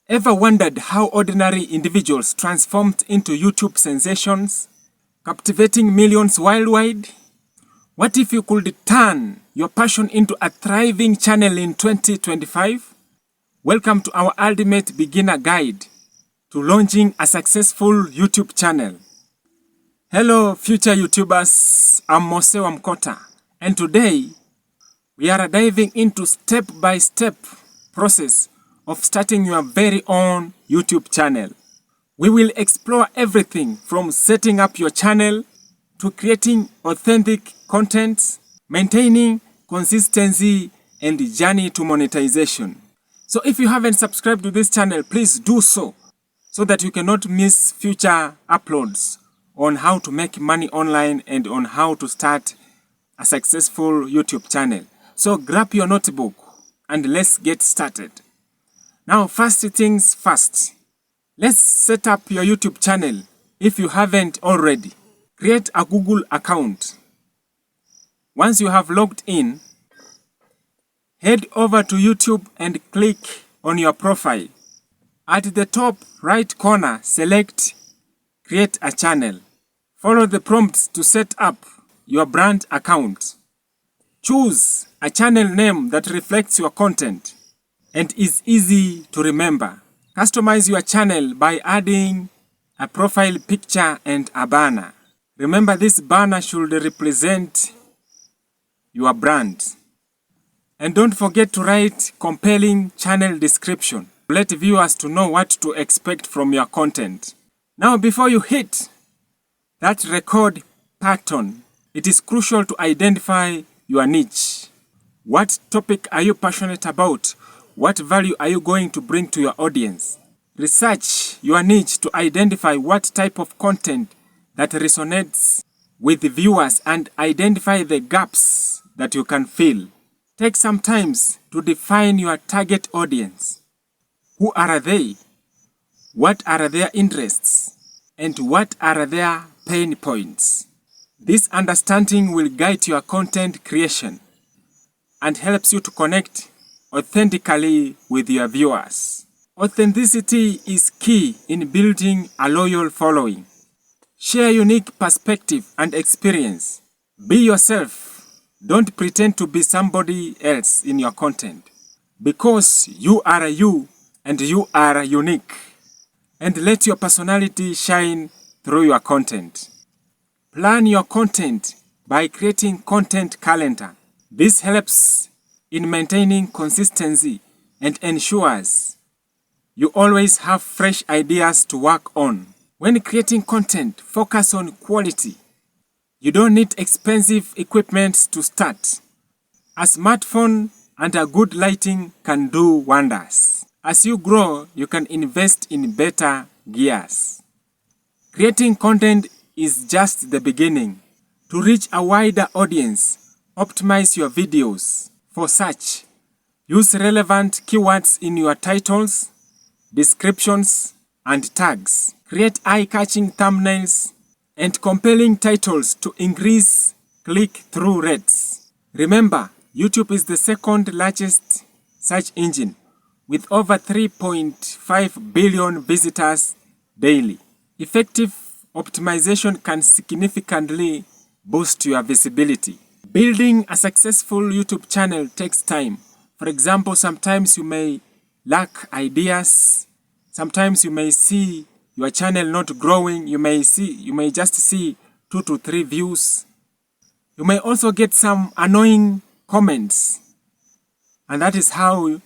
Ever wondered how ordinary individuals transformed into YouTube sensations, captivating millions worldwide? What if you could turn your passion into a thriving channel in 2025? Welcome to our ultimate beginner guide to launching a successful YouTube channel. Hello future YouTubers, I'm Mose Wamkota, and today we are diving into step-by-step process of starting your very own YouTube channel. We will explore everything from setting up your channel to creating authentic content, maintaining consistency, and the journey to monetization. So if you haven't subscribed to this channel, please do so that you cannot miss future uploads on how to make money online and on how to start a successful YouTube channel. So grab your notebook and let's get started. Now, first things first, let's set up your YouTube channel if you haven't already. Create a Google account. Once you have logged in, head over to YouTube and click on your profile. At the top right corner, select Create a Channel. Follow the prompts to set up your brand account. Choose a channel name that reflects your content and is easy to remember. Customize your channel by adding a profile picture and a banner. Remember, this banner should represent your brand. And don't forget to write compelling channel description. Let viewers to know what to expect from your content. Now, before you hit that record button, it is crucial to identify your niche. What topic are you passionate about? What value are you going to bring to your audience? Research your niche to identify what type of content that resonates with the viewers and identify the gaps that you can fill. Take some time to define your target audience. Who are they? What are their interests? And what are their pain points? This understanding will guide your content creation and helps you to connect authentically with your viewers. Authenticity is key in building a loyal following. Share unique perspective and experience. Be yourself. Don't pretend to be somebody else in your content, because you are you and you are unique. And let your personality shine through your content. Plan your content by creating content calendar. This helps in maintaining consistency and ensures you always have fresh ideas to work on. When creating content, focus on quality. You don't need expensive equipment to start. A smartphone and a good lighting can do wonders. As you grow, you can invest in better gears. Creating content is just the beginning. To reach a wider audience, optimize your videos. For such, use relevant keywords in your titles, descriptions, and tags. Create eye-catching thumbnails and compelling titles to increase click-through rates. Remember, YouTube is the second largest search engine with over 3.5 billion visitors daily. Effective optimization can significantly boost your visibility. Building a successful YouTube channel takes time. For example, sometimes you may lack ideas. Sometimes you may see your channel not growing. You may just see 2 to 3 views. You may also get some annoying comments. And that is how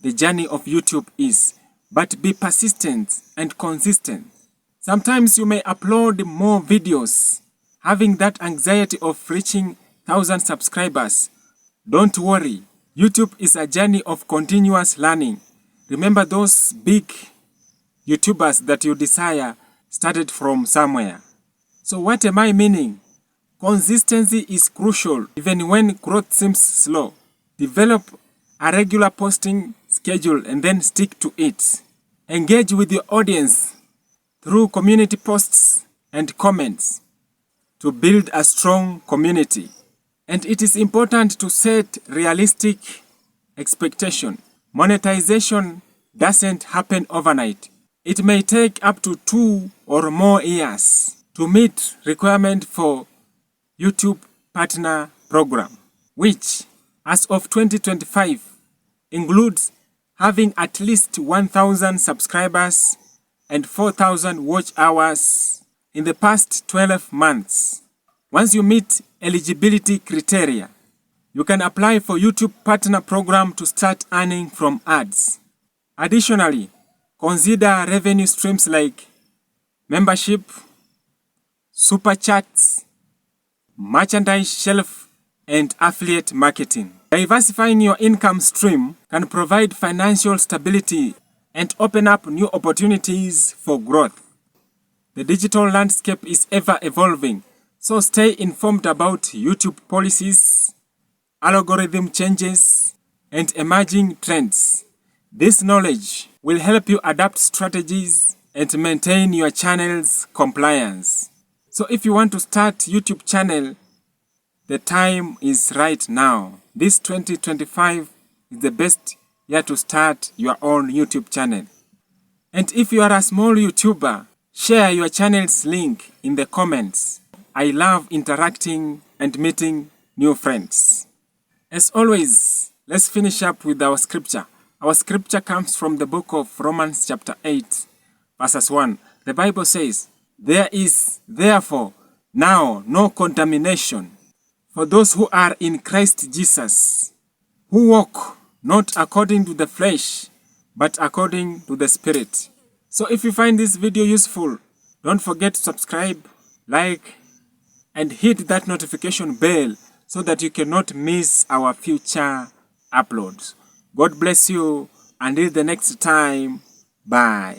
the journey of YouTube is. But be persistent and consistent. Sometimes you may upload more videos, having that anxiety of reaching 1,000 subscribers. Don't worry. YouTube is a journey of continuous learning. Remember, those big YouTubers that you desire started from somewhere. So what am I meaning? Consistency is crucial even when growth seems slow. Develop a regular posting schedule and then stick to it. Engage with your audience through community posts and comments to build a strong community. And it is important to set realistic expectation. Monetization doesn't happen overnight. It may take up to 2 or more years to meet requirement for YouTube Partner Program, which, as of 2025, includes having at least 1,000 subscribers and 4,000 watch hours in the past 12 months. Once you meet eligibility criteria, you can apply for YouTube Partner Program to start earning from ads. Additionally, consider revenue streams like membership, super chats, merchandise shelf, and affiliate marketing. Diversifying your income stream can provide financial stability and open up new opportunities for growth. The digital landscape is ever evolving, so stay informed about YouTube policies, algorithm changes, and emerging trends. This knowledge will help you adapt strategies and maintain your channel's compliance. So if you want to start YouTube channel, the time is right now. This 2025 is the best year to start your own YouTube channel. And if you are a small YouTuber, share your channel's link in the comments. I love interacting and meeting new friends. As always, let's finish up with our scripture. Our scripture comes from the book of Romans chapter 8, verses 1. The Bible says, "There is therefore now no condemnation for those who are in Christ Jesus, who walk not according to the flesh, but according to the Spirit." So if you find this video useful, don't forget to subscribe, like, and hit that notification bell so that you cannot miss our future uploads. God bless you. Until the next time, bye.